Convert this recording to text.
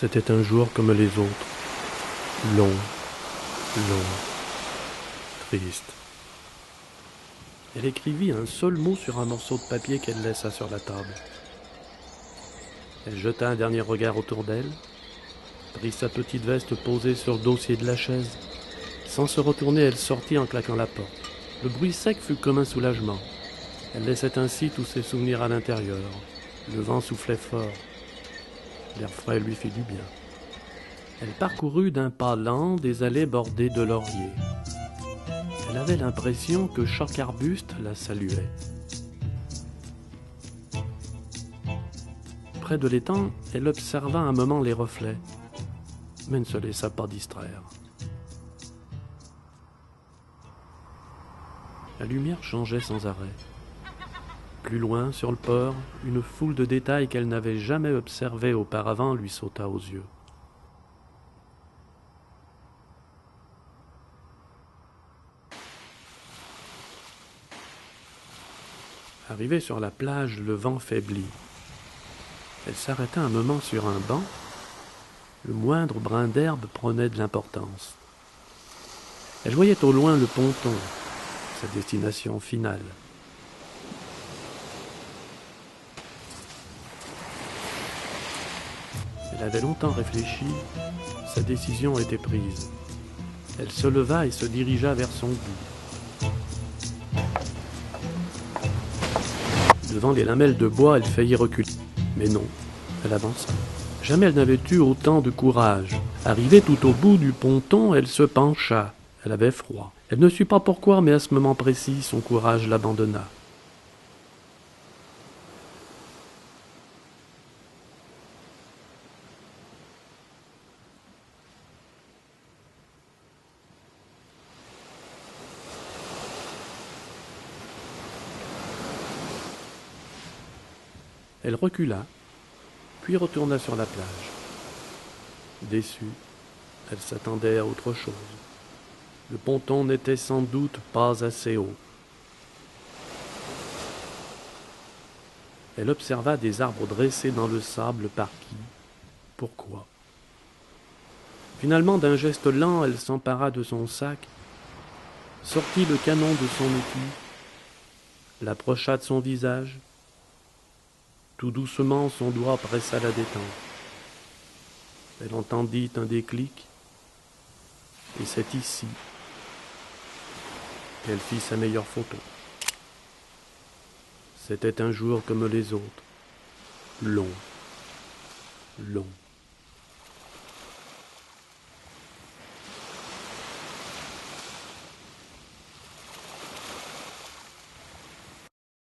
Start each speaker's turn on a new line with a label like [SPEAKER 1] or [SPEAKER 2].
[SPEAKER 1] C'était un jour comme les autres, long, long, triste. Elle écrivit un seul mot sur un morceau de papier qu'elle laissa sur la table. Elle jeta un dernier regard autour d'elle, prit sa petite veste posée sur le dossier de la chaise. Sans se retourner, elle sortit en claquant la porte. Le bruit sec fut comme un soulagement. Elle laissait ainsi tous ses souvenirs à l'intérieur. Le vent soufflait fort. L'air frais lui fit du bien. Elle parcourut d'un pas lent des allées bordées de lauriers. Elle avait l'impression que chaque arbuste la saluait. Près de l'étang, elle observa un moment les reflets, mais ne se laissa pas distraire. La lumière changeait sans arrêt. Plus loin, sur le port, une foule de détails qu'elle n'avait jamais observés auparavant lui sauta aux yeux. Arrivée sur la plage, le vent faiblit. Elle s'arrêta un moment sur un banc. Le moindre brin d'herbe prenait de l'importance. Elle voyait au loin le ponton, sa destination finale. Elle avait longtemps réfléchi, sa décision était prise. Elle se leva et se dirigea vers son but. Devant les lamelles de bois, elle faillit reculer. Mais non, elle avança. Jamais elle n'avait eu autant de courage. Arrivée tout au bout du ponton, elle se pencha. Elle avait froid. Elle ne sut pas pourquoi, mais à ce moment précis, son courage l'abandonna. Elle recula, puis retourna sur la plage. Déçue, elle s'attendait à autre chose. Le ponton n'était sans doute pas assez haut. Elle observa des arbres dressés dans le sable par qui, pourquoi. Finalement, d'un geste lent, elle s'empara de son sac, sortit le canon de son étui, l'approcha de son visage. Tout doucement, son doigt pressa la détente. Elle entendit un déclic, et c'est ici qu'elle fit sa meilleure photo. C'était un jour comme les autres, long, long.